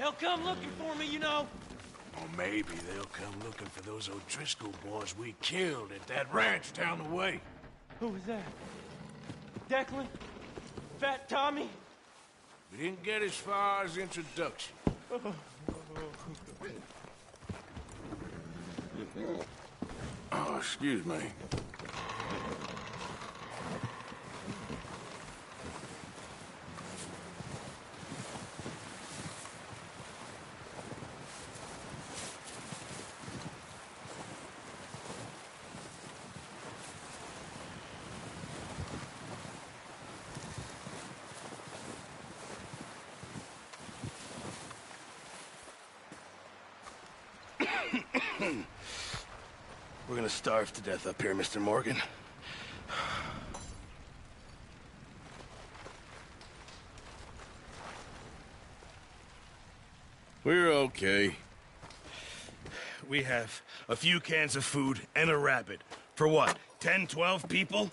They'll come looking for me, you know. Or maybe they'll come looking for those O'Driscoll boys we killed at that ranch down the way. Who was that? Declan? Fat Tommy? We didn't get as far as introduction. Oh, excuse me. We're gonna starve to death up here, Mr. Morgan. We're okay. We have a few cans of food and a rabbit. For what, 10, 12 people?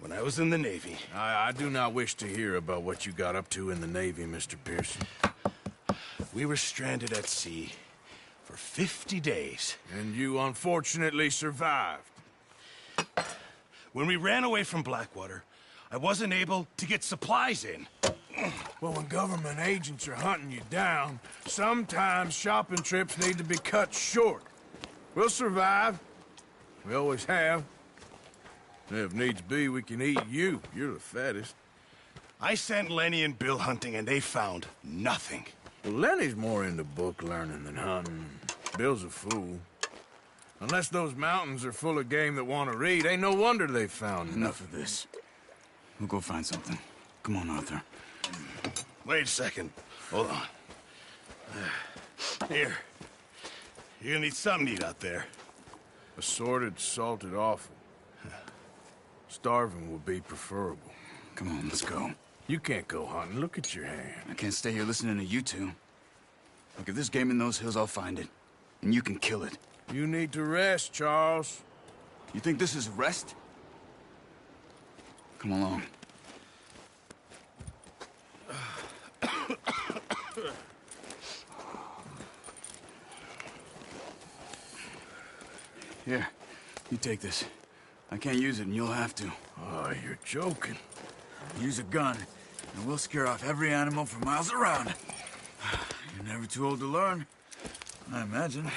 When I was in the Navy... I do not wish to hear about what you got up to in the Navy, Mr. Pearson. We were stranded at sea for 50 days. And you unfortunately survived. When we ran away from Blackwater, I wasn't able to get supplies in. Well, when government agents are hunting you down, sometimes shopping trips need to be cut short. We'll survive. We always have. If needs be, we can eat you. You're the fattest. I sent Lenny and Bill hunting, and they found nothing. Well, Lenny's more into book learning than hunting. Bill's a fool. Unless those mountains are full of game that want to read, ain't no wonder they found Enough of this. We'll go find something. Come on, Arthur. Wait a second. Hold on. Here. You're gonna need something to eat out there. Assorted, salted offal. Starving would be preferable. Come on, let's go. You can't go hunting. Look at your hand. I can't stay here listening to you two. Look, if there's game in those hills, I'll find it. And you can kill it. You need to rest, Charles. You think this is rest? Come along. Here, you take this. I can't use it, and you'll have to. Oh, you're joking. Use a gun, and we'll scare off every animal for miles around. You're never too old to learn, I imagine.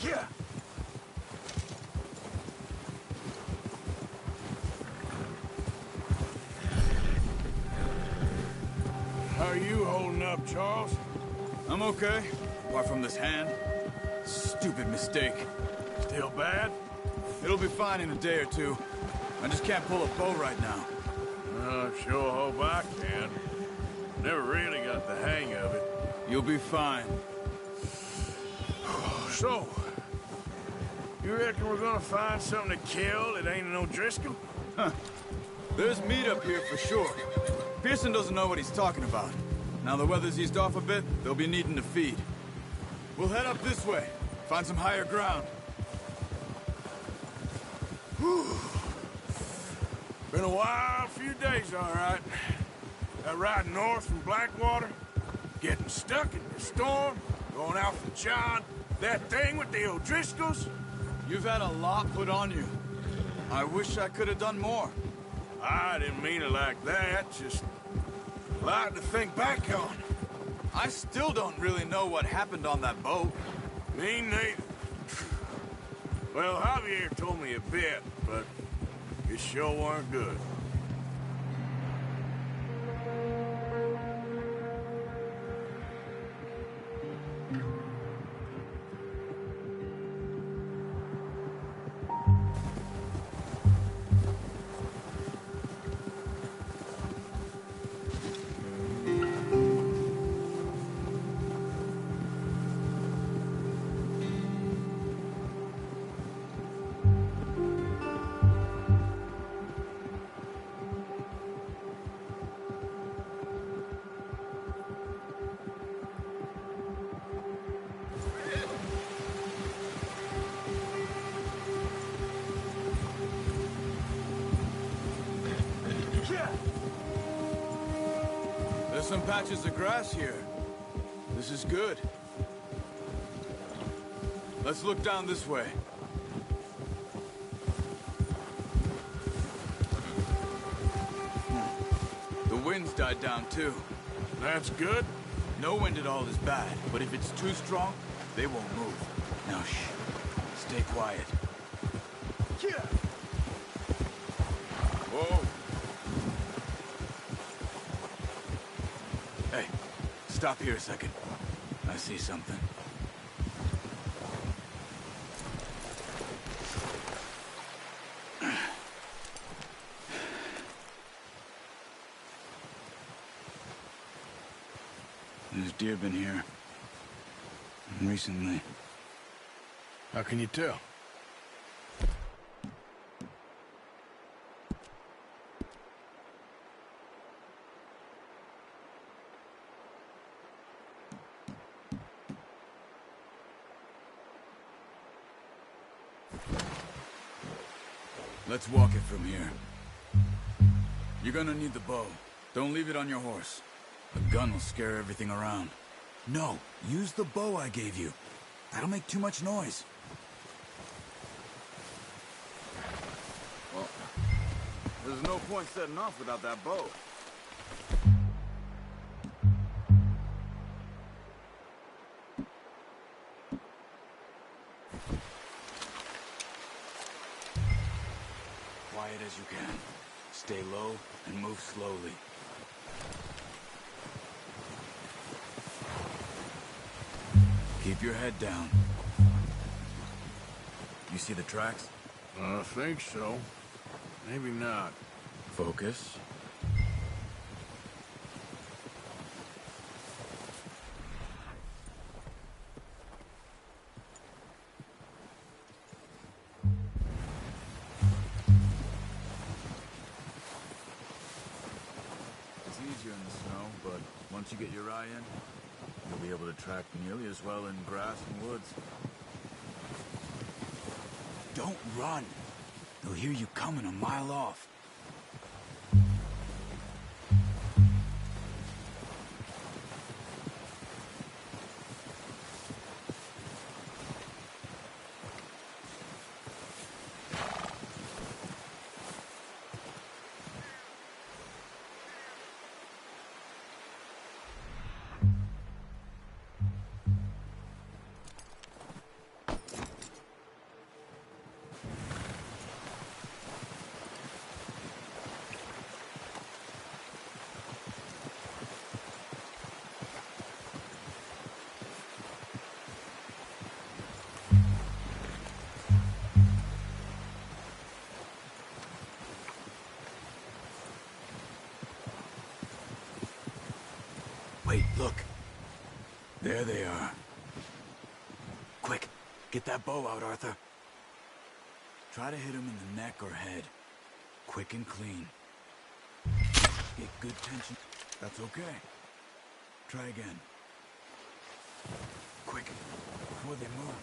Yeah. How are you holding up, Charles? I'm okay, apart from this hand. Stupid mistake. Still bad? It'll be fine in a day or two. I just can't pull a bow right now. Sure hope I can. Never really got the hang of it. You'll be fine. So, you reckon we're gonna find something to kill that ain't an O'Driscoll? Huh. There's meat up here for sure. Pearson doesn't know what he's talking about. Now the weather's eased off a bit, they'll be needing to feed. We'll head up this way, find some higher ground. Whew. Been a wild few days, all right. That ride north from Blackwater, getting stuck in the storm, going out from John, that thing with the O'Driscolls. You've had a lot put on you. I wish I could have done more. I didn't mean it like that, just a lot to think back on. I still don't really know what happened on that boat. Me neither. Well, Javier told me a bit, but it sure weren't good. There's some patches of grass here. This is good. Let's look down this way. The wind's died down too. That's good. No wind at all is bad, but if it's too strong, they won't move. Now shh. Stay quiet. Whoa. Hey, stop here a second. I see something. There's deer been here. Recently. How can you tell? Let's walk it from here. You're gonna need the bow. Don't leave it on your horse. A gun will scare everything around. No, use the bow I gave you. That'll make too much noise. Well, there's no point setting off without that bow. Quiet as you can. Stay low and move slowly. Keep your head down. You see the tracks? I think so. Maybe not. Focus. It's easier in the snow, but once you get your eye in, you'll be able to track nearly as well in grass and woods. Don't run. They'll hear you coming a mile off. Wait, look. There they are. Quick, get that bow out, Arthur. Try to hit him in the neck or head. Quick and clean. Get good tension. That's okay. Try again. Quick, before they move.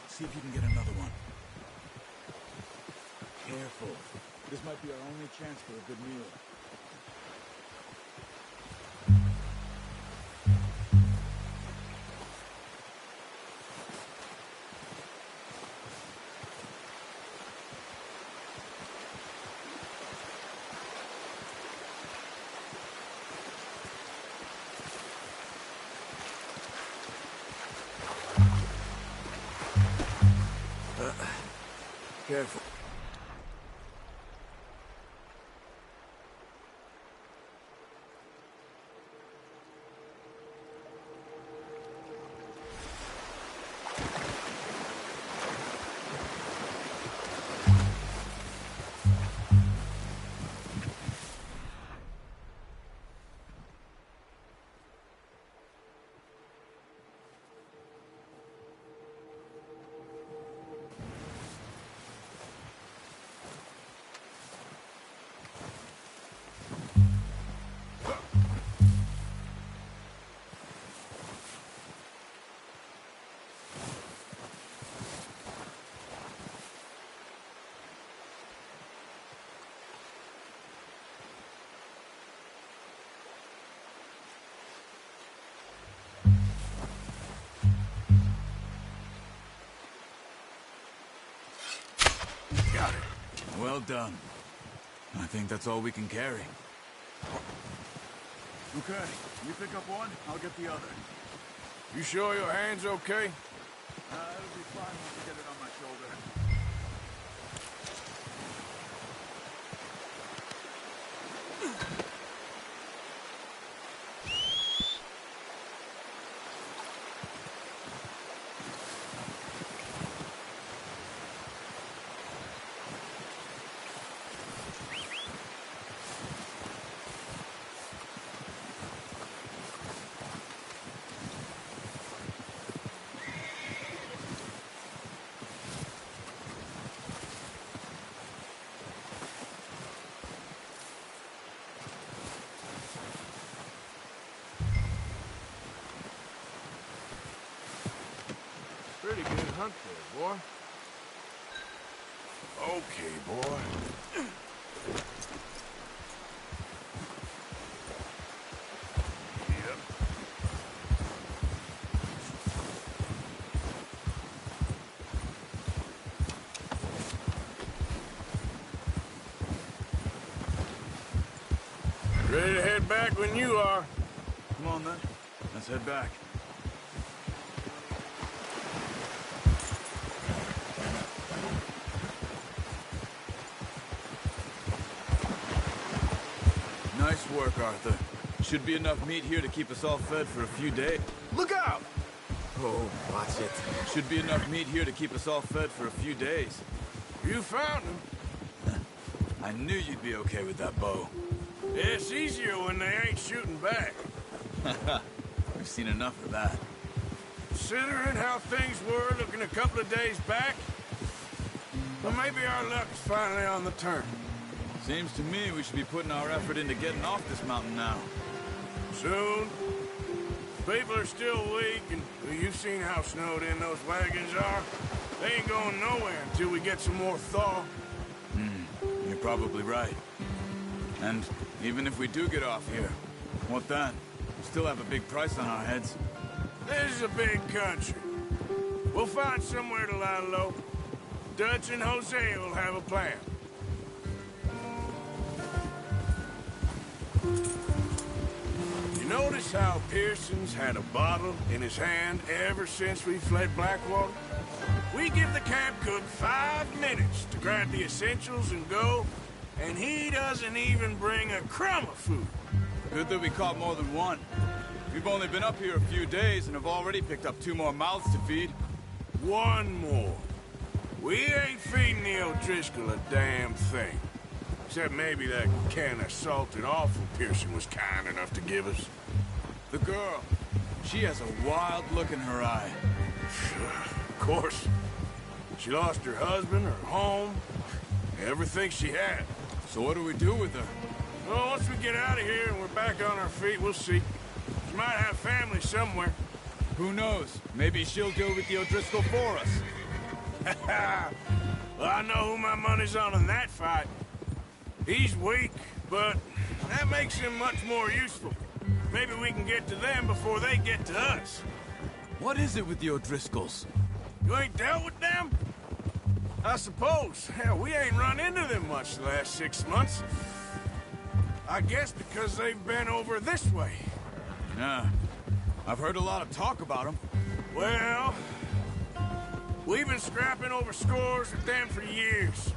See if you can get another one. Careful. This might be our only chance for a good meal. careful. Got it. Well done. I think that's all we can carry. Okay, you pick up one, I'll get the other. You sure your hand's okay? It'll be fine once I get it on my shoulder. Pretty good hunt there, boy. Okay, boy. Yep. Ready to head back when you are. Come on, then. Let's head back. Nice work, Arthur. Should be enough meat here to keep us all fed for a few days. Look out! Oh, watch it. Should be enough meat here to keep us all fed for a few days. You found him. I knew you'd be okay with that bow. It's easier when they ain't shooting back. We've seen enough of that. Considering how things were looking a couple of days back, well, maybe our luck's finally on the turn. Seems to me we should be putting our effort into getting off this mountain now. Soon. People are still weak, and well, you've seen how snowed in those wagons are. They ain't going nowhere until we get some more thaw. You're probably right. And even if we do get off here, what then? We still have a big price on our heads. This is a big country. We'll find somewhere to lie low. Dutch and Jose will have a plan. You notice how Pearson's had a bottle in his hand ever since we fled Blackwater? We give the camp cook 5 minutes to grab the essentials and go, and he doesn't even bring a crumb of food. Good that we caught more than one. We've only been up here a few days and have already picked up 2 more mouths to feed. One more. We ain't feeding the O'Driscoll a damn thing. Except maybe that can of salted offal Pearson was kind enough to give us. The girl, she has a wild look in her eye. Of course. She lost her husband, her home, everything she had. So what do we do with her? Well, once we get out of here and we're back on our feet, we'll see. She might have family somewhere. Who knows? Maybe she'll deal with the O'Driscoll for us. Well, I know who my money's on in that fight. He's weak, but that makes him much more useful. Maybe we can get to them before they get to us. What is it with the O'Driscolls? You ain't dealt with them? I suppose. Hell, we ain't run into them much the last 6 months. I guess because they've been over this way. Yeah. I've heard a lot of talk about them. Well, We've been scrapping over scores with them for years.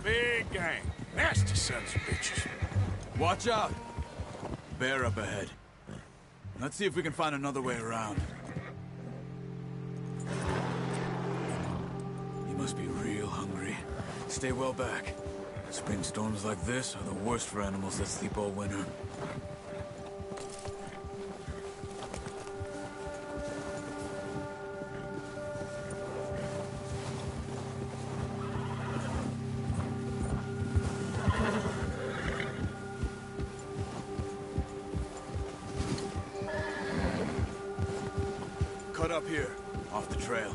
Big gang. Nasty sons of bitches. Watch out! Bear up ahead. Let's see if we can find another way around. He must be real hungry. Stay well back. Spring storms like this are the worst for animals that sleep all winter. Cut up here, off the trail.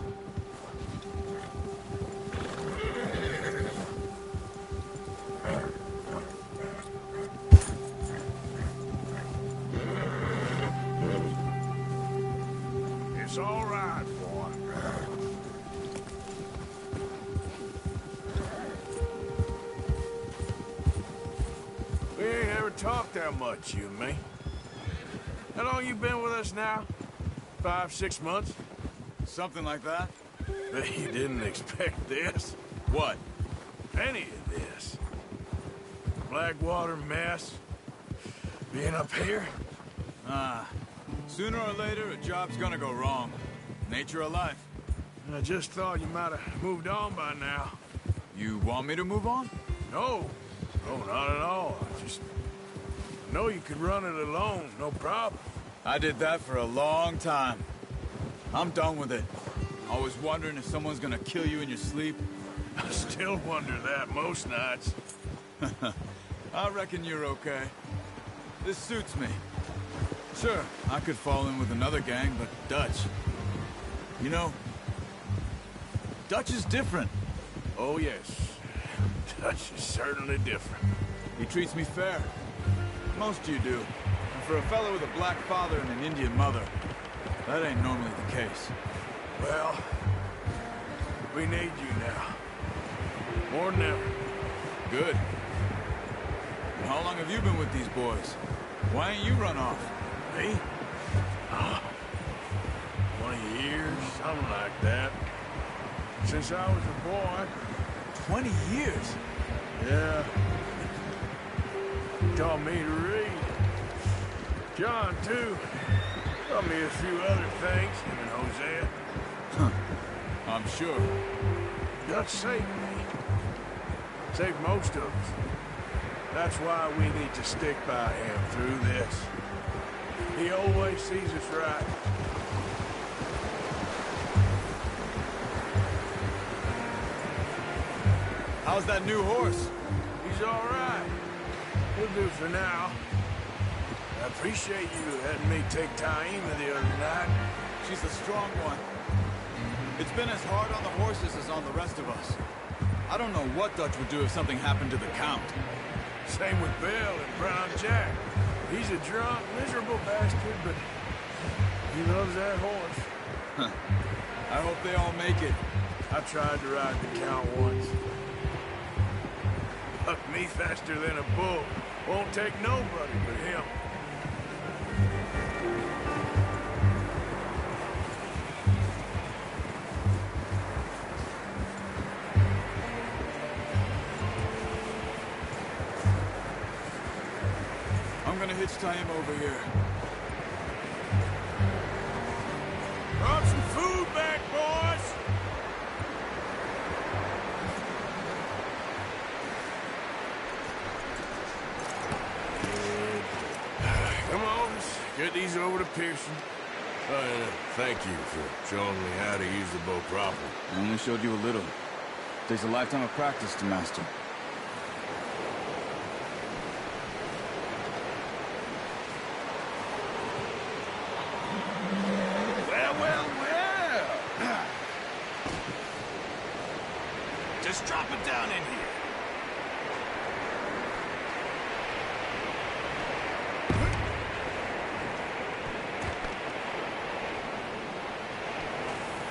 It's all right, boy. We ain't ever talked that much, you and me. How long you been with us now? 5, 6 months? Something like that? Bet you didn't expect this. What? Any of this. Blackwater mess. Being up here. Sooner or later, a job's gonna go wrong. Nature of life. I just thought you might have moved on by now. You want me to move on? No. No, not at all. I just know you could run it alone, no problem. I did that for a long time. I'm done with it. Always wondering if someone's gonna kill you in your sleep. I still wonder that most nights. I reckon you're okay. This suits me. Sure, I could fall in with another gang, but Dutch... You know, Dutch is different. Oh, yes. Dutch is certainly different. He treats me fair. Most of you do. And for a fellow with a black father and an Indian mother, that ain't normally the case. Well, we need you now. More than ever. Good. And how long have you been with these boys? Why ain't you run off? Me? 20 years, something like that. Since I was a boy. 20 years? Yeah. Taught me to read. John, too. Taught me a few other things, him and Hosea. I'm sure. Dutch saved me. Saved most of us. That's why we need to stick by him through this. He always sees us right. How's that new horse? He's all right. He'll do for now. I appreciate you letting me take Taima the other night. She's a strong one. It's been as hard on the horses as on the rest of us. I don't know what Dutch would do if something happened to the Count. Same with Bill and Brown Jack. He's a drunk, miserable bastard, but he loves that horse. I hope they all make it. I tried to ride the Count once. Bucked me faster than a bull. Won't take nobody but him. I'm gonna hitch Taima over here. Brought some food back, boys! Come on, let's get these over to Pearson. Thank you for showing me how to use the bow properly. I only showed you a little. Takes a lifetime of practice to master. Well. Just drop it down in here.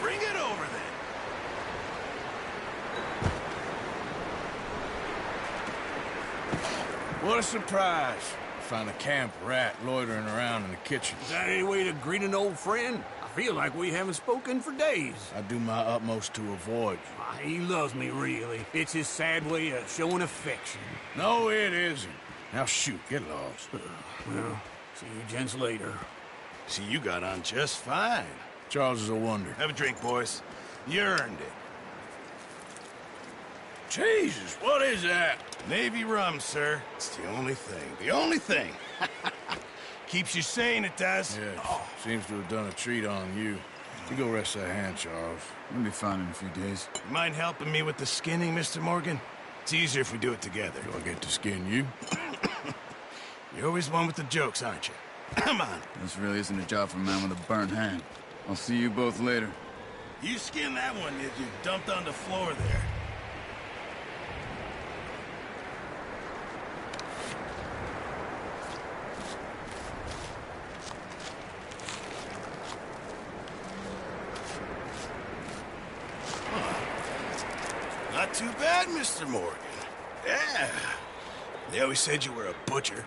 Bring it over then. What a surprise. Found a camp rat loitering around in the kitchen. Is that any way to greet an old friend? I Feel like we haven't spoken for days. I do my utmost to avoid you. He loves me, really. It's his sad way of showing affection. No, it isn't. Now shoot, get lost. Well, see you gents later. See, you got on just fine. Charles is a wonder. Have a drink, boys. You earned it. Jesus, what is that? Navy rum, sir. It's the only thing. The only thing. Keeps you sane, it does. Yeah, seems to have done a treat on you. You go rest that hand, Charles. We'll be fine in a few days. You mind helping me with the skinning, Mr. Morgan? It's easier if we do it together. Do I get to skin you? You're always one with the jokes, aren't you? Come on. This really isn't a job for a man with a burnt hand. I'll see you both later. You skin that one that you dumped on the floor there. Not too bad, Mr. Morgan. Yeah. They always said you were a butcher.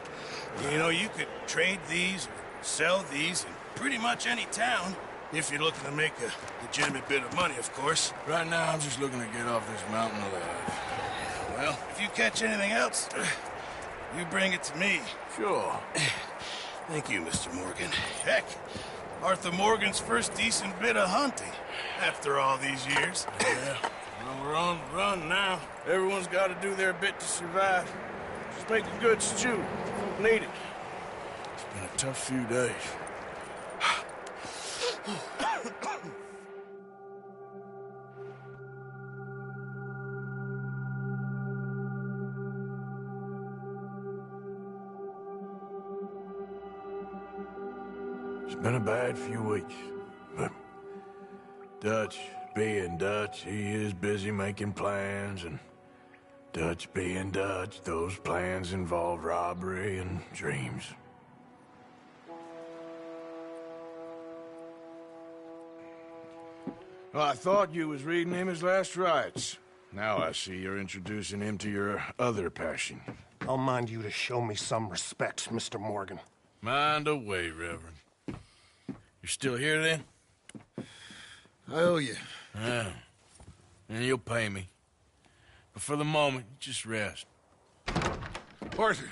You know, you could trade these or sell these in pretty much any town, if you're looking to make a legitimate bit of money, of course. Right now, I'm just looking to get off this mountain alive. Well, if you catch anything else, you bring it to me. Sure. Thank you, Mr. Morgan. Heck, Arthur Morgan's first decent bit of hunting after all these years. Yeah. Well, we're on the run now. Everyone's got to do their bit to survive. Just make a good stew. Don't need it. It's been a tough few days. It's been a bad few weeks, but Dutch being Dutch, he is busy making plans, and Dutch being Dutch, those plans involve robbery and dreams. Well, I thought you was reading him his last rites. Now I see you're introducing him to your other passion. I'll mind you to show me some respect, Mr. Morgan. Mind away, Reverend. You're still here, then? I owe you. Yeah. And you'll pay me. But for the moment, just rest. Arthur,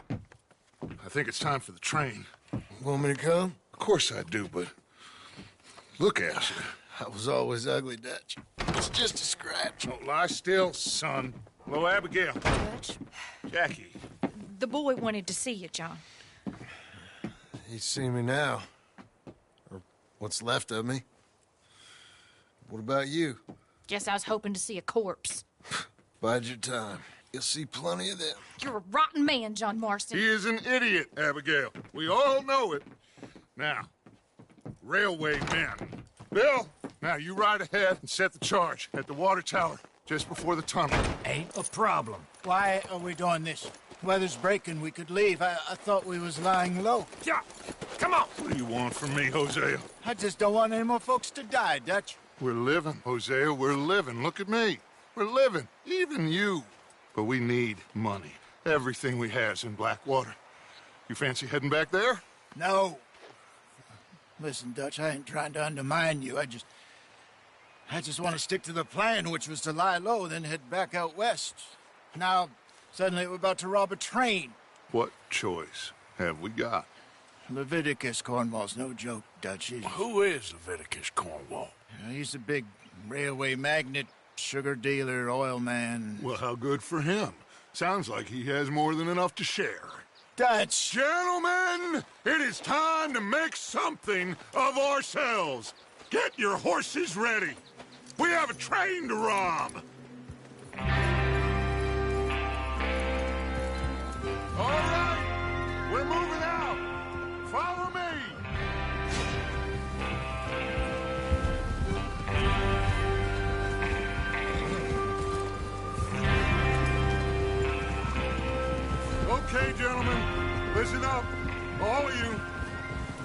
I think it's time for the train. Want me to come? Of course I do, but look at you. I was always ugly, Dutch. It's just a scratch. Don't lie still, son. Hello, Abigail. Dutch, Jackie. the boy wanted to see you, John. He's seen me now. Or what's left of me. What about you? Guess I was hoping to see a corpse. Bide your time. You'll see plenty of them. You're a rotten man, John Marston. He is an idiot, Abigail. We all know it. Now, railway men. Bill, now you ride ahead and set the charge at the water tower just before the tunnel. Ain't a problem. Why are we doing this? Weather's breaking. We could leave. I thought we was lying low. Yeah, come on. What do you want from me, Hosea? I just don't want any more folks to die, Dutch. We're living, Hosea. We're living. Look at me. We're living. Even you. But we need money. Everything we has in Blackwater. You fancy heading back there? No. Listen, Dutch, I ain't trying to undermine you. I just want to stick to the plan, which was to lie low, then head back out west. Now, suddenly we're about to rob a train. What choice have we got? Leviticus Cornwall's no joke, Dutch. Who is Leviticus Cornwall? He's a big railway magnate, sugar dealer, oil man. Well, how good for him. Sounds like he has more than enough to share. Dutch! Gentlemen, it is time to make something of ourselves. Get your horses ready. We have a train to rob. All right, we're moving out. Follow me. Okay, gentlemen, listen up, all of you.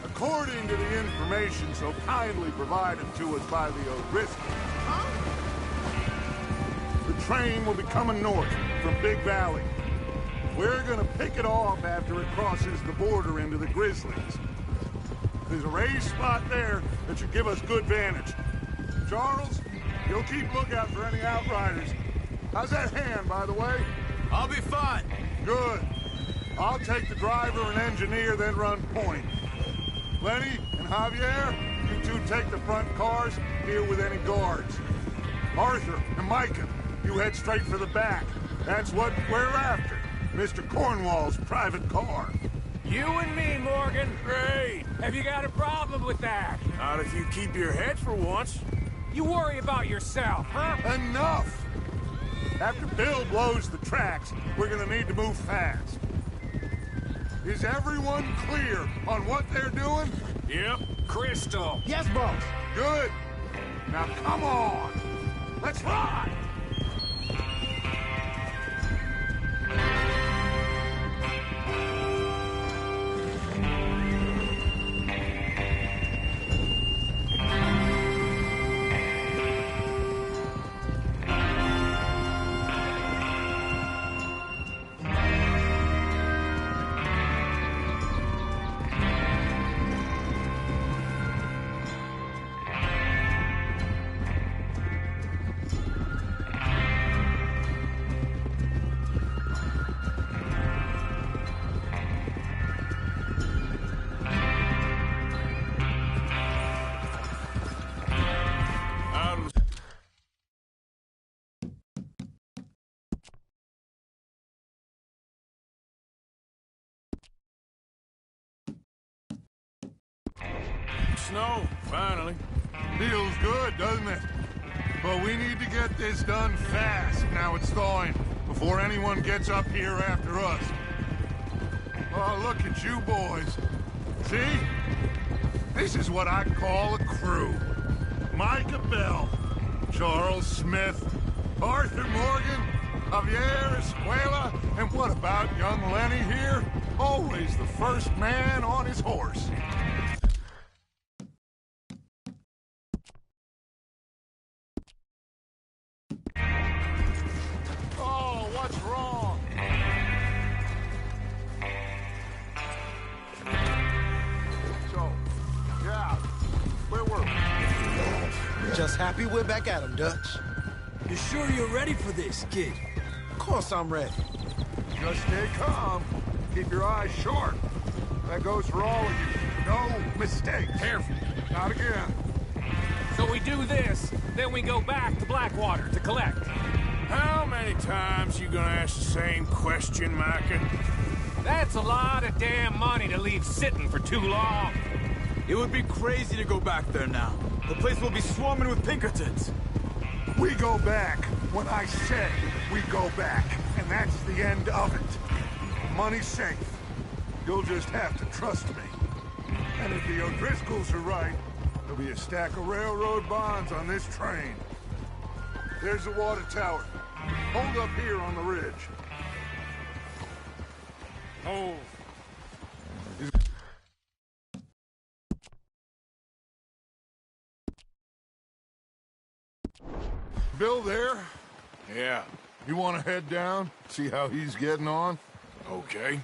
According to the information so kindly provided to us by the O'Driscolls, the train will be coming north from Big Valley. We're gonna pick it off after it crosses the border into the Grizzlies. There's a raised spot there that should give us good vantage. Charles, you'll keep lookout for any outriders. How's that hand, by the way? I'll be fine. Good. I'll take the driver and engineer, then run point. Lenny and Javier, you two take the front cars, deal with any guards. Arthur and Micah, you head straight for the back. That's what we're after. Mr. Cornwall's private car. You and me, Morgan. Great. Have you got a problem with that? Not if you keep your head for once. You worry about yourself, huh? Enough! After Bill blows the tracks, we're gonna need to move fast. Is everyone clear on what they're doing? Yep. Crystal. Yes, boss. Good. Now come on. Let's ride! Snow, finally. Feels good, doesn't it? But we need to get this done fast, now it's thawing, before anyone gets up here after us. Oh, look at you boys. See? This is what I call a crew. Micah Bell, Charles Smith, Arthur Morgan, Javier Escuela, and what about young Lenny here? Always the first man on his horse. Oh, what's wrong? So, yeah, where were we? Just happy we're back at 'em, Dutch. You sure you're ready for this, kid? Of course I'm ready. Just stay calm. Keep your eyes sharp. That goes for all of you. No mistakes. Careful. Not again. So we do this, then we go back to Blackwater to collect. How many times you gonna ask the same question, Micah? That's a lot of damn money to leave sitting for too long. It would be crazy to go back there now. The place will be swarming with Pinkertons. We go back. When I say we go back. And that's the end of it. Money's safe. You'll just have to trust me. And if the O'Driscolls are right, there'll be a stack of railroad bonds on this train. There's the water tower. Hold up here on the ridge. Oh. Bill there? Yeah. You want to head down? See how he's getting on? Okay.